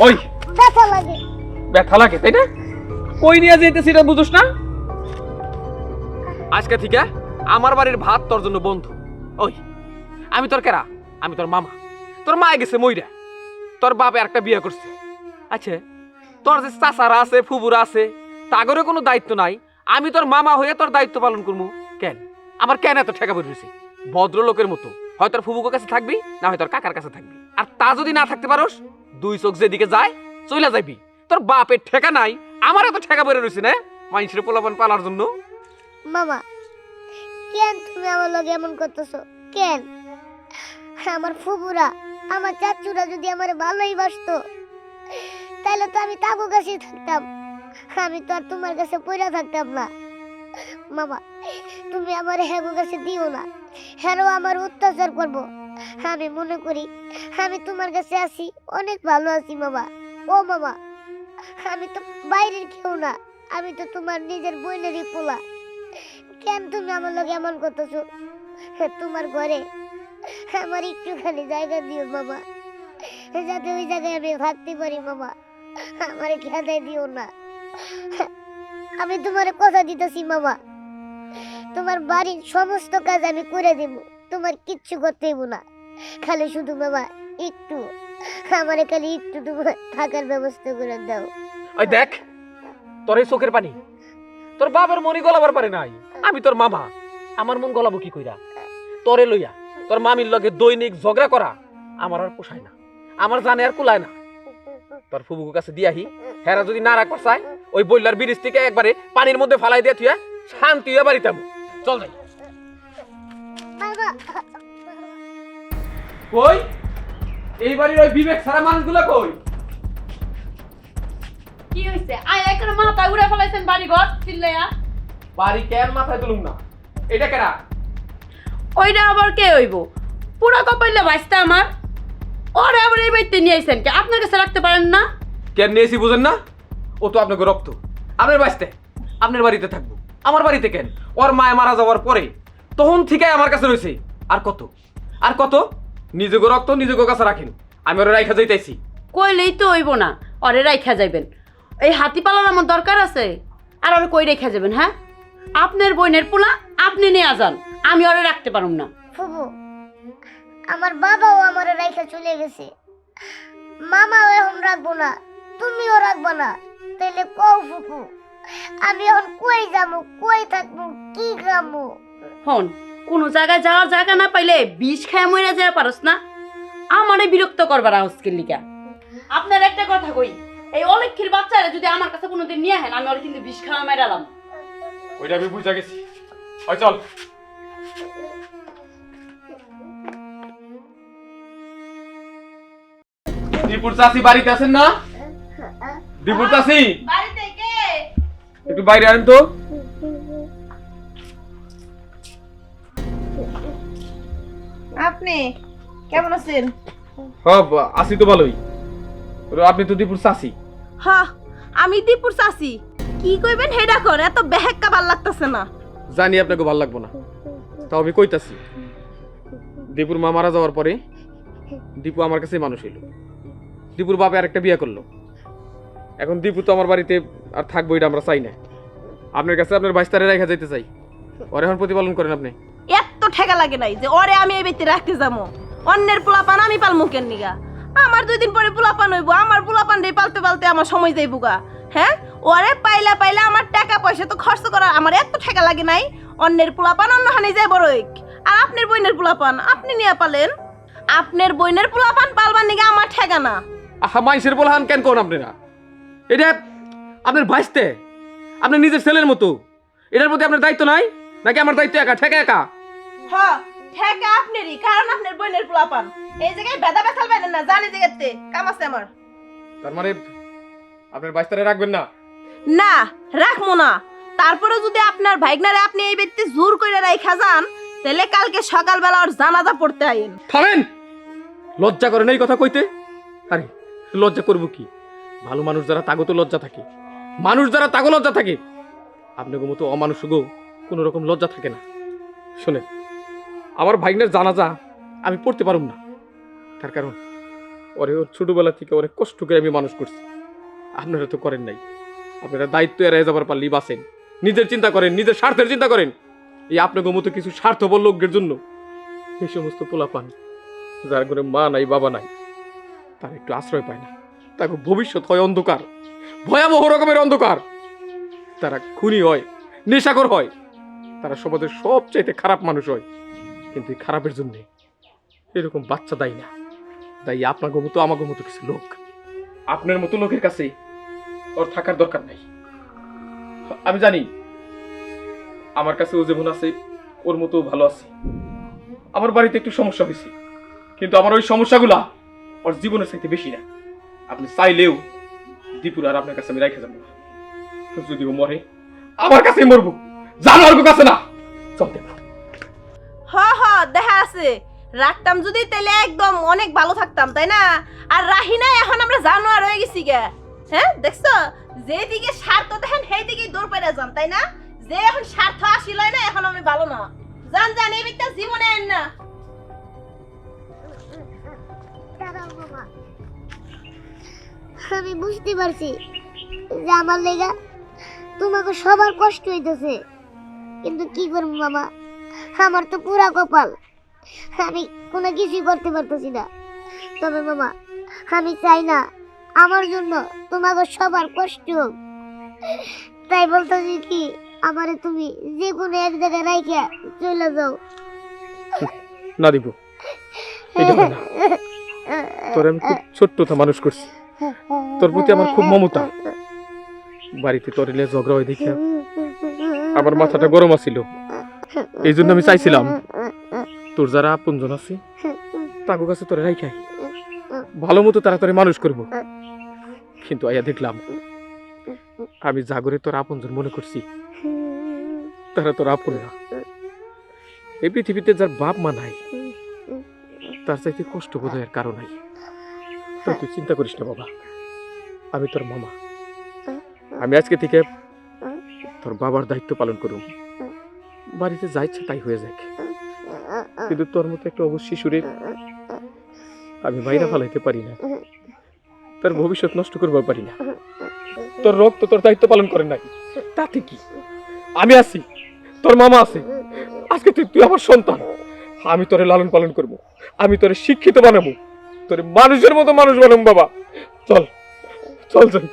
ওই ব্যথা লাগে। ব্যথা লাগে তাই না? কই নিয়ে যেতেছি এটা বুঝোস না? আজকে থেকে আমার বাড়ির ভাত তোর জন্য বন্ধ। ওই আমি তোর কেরা? আমি তোর মামা। তোর মা গেছে মইরা, তোর বাপে একটা বিয়ে করছে। আচ্ছা, তোর যে চাচারা আছে ফুবুরা আছে তাগরে কোনো দায়িত্ব নাই, আমি তোর মামা হয়ে তোর দায়িত্ব পালন করবো কেন? আমার কেন এত ঠেকা পড়ে রয়েছে? ভদ্রলোকের মতো হয় তোর ফুবুকের কাছে থাকবি, না হয় তোর কাকার কাছে থাকবি। আর তা যদি না থাকতে পারোস, দুই চোখ যেদিকে যায় চইলা যাবি। তোর বাপের ঠেকা নাই, আমার এত ঠেকা পড়ে রয়েছে না মানুষের পোলাপান পালার জন্য। মামা, কেন তুমি আমার লগে এমন করতেছো? কেন? আমার ফুবুরা, আমার চাচুরা যদি আমার ভালোই বাসতো, তাহলে তো আমি তাগো কাছেই থাকতাম। আমি তো আর তোমার কাছে পড়ে থাকতাম না। মামা, তুমি আমার হেগো কাছে দিও না, হেরো আমার অত্যাচার করবো। আমি মনে করি আমি তোমার কাছে আছি, অনেক ভালো আছি মামা। ও মামা, আমি তো বাইরের কেউ না, আমি তো তোমার নিজের বোনেরই পোলা। কেন তুমি আমার লগে এমন করতেছো? তোমার ঘরে আমার একটুখানি জায়গা দিও মামা, যাতে ওই জায়গায় আমি থাকতে পারি মামা। আমার খেদাই দিও না। আমি তোমার কথা দিতেছি মামা, তোমার বাড়ির সমস্ত কাজ আমি করে দেব, তোমার কিচ্ছু করতে হইব না। খালি শুধু মামা একটু, আমার খালি একটু তোমার থাকার ব্যবস্থা করে দাও। ওই দেখ, তোর এই চোখের পানি তোর বাবার মনি গলাবার পারে নাই। আমি তোর মামা, আমার মন গলাবো কি কইরা? তোরে লইয়া তোর মামির লগে দৈনিক ঝগড়া করা আমার আর পোষায় না, আমার জানে আর কুলায় না। তোর ফুবুকুর কাছে দিয়াহি, হেরা যদি না রাখবার চায়, ওই বইলার ব্রিজ থেকে একবারে পানির মধ্যে ফালাই দিয়ে থুয়া শান্তি হয়ে বাড়িতে যাবো। চল যাই। মামা, কই এই বাড়ির ওই বিবেক সারা মানুষগুলো কই? কি হইছে? আয় একবার মাথা উড়ে ফেলাইছেন বাড়ি ঘর চিল্লাইয়া। বাড়ি কেন মাথায় তুলুম না? এটা কেরা? ওইটা আবার কে হইব? পুরা কপাইলে ভাইস্তা আমার। ওরে আবার এই বাড়িতে নিয়ে আইছেন কে? আপনার কাছে রাখতে পারেন না? কেন নিয়েছি বুঝেন না? ও তো আপনাকে রক্ত, আপনার বাঁচতে আপনার বাড়িতে থাকবো। আমার বাড়িতে কেন? ওর মায় মারা যাওয়ার পরে তখন থেকে আমার কাছে রয়েছে। আর কত আর কত? নিজেকে রক্ত নিজেকে কাছে রাখেন, আমি ওরা রাইখা যাইতেছি। কইলেই তো হইব না, ওরে রাইখা যাইবেন। এই হাতি পালার আমার দরকার আছে, আর ওরে কই রেখা যাবেন? হ্যাঁ, আপনার বোনের পোলা আপনি নিয়ে যান, আমি ওরে রাখতে পারুম না। ফুবু, আমার বাবাও আমার রেখে চলে গেছে, মামাও এখন রাখবো না, তুমিও রাখবো না। তাইলে কও ফুপু, আমি এখন কই যাবো, কই থাকবো, কি খাবো? হন, কোনো জায়গায় যাওয়ার জায়গা না পাইলে বিষ খায় মরে যায় পারস না? আমারে বিরক্ত করবার আজকের লিগা। আপনার একটা কথা কই, এই অলক্ষীর বাচ্চারা যদি আমার কাছে কোনোদিন নিয়ে আসেন, আমি ওর কিন্তু বিষ খাওয়া মেরালাম। ওইটা আমি বুঝা গেছি। ওই চল। দীপুর চাচি বাড়িতে আছেন না? দীপুর চাচি বাড়িতে কে? একটু বাইরে আনেন তো। আপনি কেমন আছেন? হ্যাঁ আছি তো ভালোই। আপনি তো দীপুর চাচি। হ্যাঁ, আমি দীপুর চাচি। কি কইবেন হেডা কর, এত বেহেক্কা ভাল লাগতেছে না। জানি আপনাকে ভালো লাগবো না, তাও আমি কইতাছি। দীপুর মা মারা যাওয়ার পরে দীপু আমার কাছে মানুষ হইল। দীপুর বাপে আরেকটা বিয়ে করলো। এখন দীপু তো আমার বাড়িতে আর থাকবো, এটা আমরা চাই না। আপনার কাছে আপনার বাইস্তারে রেখা যাইতে চাই। ওর এখন প্রতিপালন করেন আপনি। এত ঠেকা লাগে নাই যে ওরে আমি এই বেতে রাখতে যাবো। অন্যের পোলাপান আমি পালমু কেন নিগা? আমার 2 দিন পরে পোলাপান হইব, আমার পোলাপান রে পালতে পালতে আমার সময় যাইব গা। হ্যাঁ, ওরে পাইলা পাইলা আমার টাকা পয়সা তো খরচ করার আমার এত ঠেকা লাগে নাই। অন্যের পোলাপান অন্য হানি যায় বড়ইক, আর আপনার বইনের পোলাপান আপনি নিয়ে পালেন। আপনার বইনের পোলাপান পালবার নিগা আমার ঠেকা না। আহা, মাইসের বলহান কেন কোন আপনারা? এটা আপনার ভাইস্তে, আপনার নিজের ছেলের মতো। এটার প্রতি আপনার দায়িত্ব নাই নাকি আমার দায়িত্ব একা? ঠেকা একা? হ্যাঁ, ঠেকা আপনারই, কারণ আপনার বইনের পোলাপান। এই জায়গায় বেদা বেথাল বাইলেন না, জানি জায়গাতে কাম আছে আমার। তার মানে আপনার বাইস্তারে রাখবেন না? না, রাখবো না। তারপরে যদি আপনার ভাইগনারে আপনি এই ব্যক্তি জোর করে রাইখা যান, তাহলে কালকে সকালবেলা ওর জানাজা পড়তে আইন। থামেন! লজ্জা করেন এই কথা কইতে? আরে লজ্জা করবো কি? ভালো মানুষ যারা তাগো তো লজ্জা থাকে, মানুষ যারা তাগো লজ্জা থাকে। আপনাকে মতো অমানুষ গো কোনো রকম লজ্জা থাকে না। শোনেন, আমার ভাইগনার জানাজা আমি পড়তে পারুম না। তার কারণ ওরে ওর ছোটবেলা থেকে অনেক কষ্ট করে আমি মানুষ করছি। আপনারা তো করেন নাই। আপনারা দায়িত্ব এড়াই যাবার পারলেই বাঁচেন। নিজের চিন্তা করেন, নিজের স্বার্থের চিন্তা করেন। এই আপনাকে মতো কিছু স্বার্থপর লোকের জন্য এই সমস্ত পোলাপান যার ঘরে মা নাই বাবা নাই তার একটু আশ্রয় পায় না, তাকে ভবিষ্যৎ হয় অন্ধকার, ভয়াবহ রকমের অন্ধকার। তারা খুনি হয়, নেশাখোর হয়, তারা সমাজের সবচাইতে খারাপ মানুষ হয়। কিন্তু এই খারাপের জন্য এরকম বাচ্চা দায়ী না, দায়ী আপনাকে মতো আমাকে মতো কিছু লোক। আপনার মতো লোকের কাছে ওর থাকার দরকার নাই। আমি জানি আমার কাছে ও যেমন আছে ওর মতো ভালো আছে। আমার বাড়িতে একটু সমস্যা হয়েছে, কিন্তু আমার ওই সমস্যাগুলা ওর জীবনের চাইতে বেশি না। আপনি চাইলেও দীপুর আর আপনার কাছে আমি রাখা যাবো না। যদি ও মরে আমার কাছেই মরবো, জানোয়ার কাছে না। চল দেখো। হ হ দেখা আছে, রাখতাম যদি তাহলে একদম অনেক ভালো থাকতাম, তাই না? আর রাহি না, এখন আমরা জানোয়ার হয়ে গেছি গে। হ্যাঁ দেখছো, যেদিকে স্বার্থ দেখেন সেই দিকেই দৌড় পেরে যান, তাই না? যে এখন স্বার্থ আসিল না, এখন আমি ভালো না। জান জান এই ব্যক্তিটা জীবনে আন না। দাঁড়াও মামা, আমি বুঝতে পারছি যে আমার লেগা তোমাকে সবার কষ্ট হইতেছে, কিন্তু কি করবো মামা, আমার তো পুরা কপাল, আমি কোনো কিছুই করতে পারতেছি না। তবে মামা আমি চাই না আমার জন্য তোমাকে সবার কষ্ট হোক, তাই বলতেছি কি আমারে তুমি যে কোনো এক জায়গায় রাইখা চলে যাও। না দিব, এটা হয় না। তোর আমি খুব ছোট্টটা মানুষ করছি, তোর প্রতি আমার খুব মমতা। বাড়িতে তোর এলে ঝগড়া হয়ে দেখে আমার মাথাটা গরম আছিল। এই জন্য আমি চাইছিলাম তোর যারা আপনজন আছে তাদের কাছে তোরে রাইখাই ভালো মতো তারা তোরে মানুষ করব। কিন্তু আয়া দেখলাম আমি জাগরে তোর আপনজন মনে করছি, তারা তোর আপন না। এই পৃথিবীতে যার বাপ মা নাই তার চাইতে কষ্ট বোধ হয় কারণ নাই। তুই চিন্তা করিস না বাবা, আমি তোর মামা। আমি আজকে থেকে তোর বাবার দায়িত্ব পালন করব। বাড়িতে যা ইচ্ছা তাই হয়ে যাক, কিন্তু তোর মতো একটা অবশ্য শিশুরে আমি বাইরে ফালাইতে পারি না, তার ভবিষ্যৎ নষ্ট করবার পারি না। তোর রক্ত তোর দায়িত্ব পালন করে নাই, তাতে কি? আমি আছি, তোর মামা আছে। আজকে তুই আমার সন্তান, আমি তোরে লালন পালন করব, আমি তোরে শিক্ষিত বানাবো, তোরে মানুষের মতো মানুষ বানাবো। বাবা চল চল চল।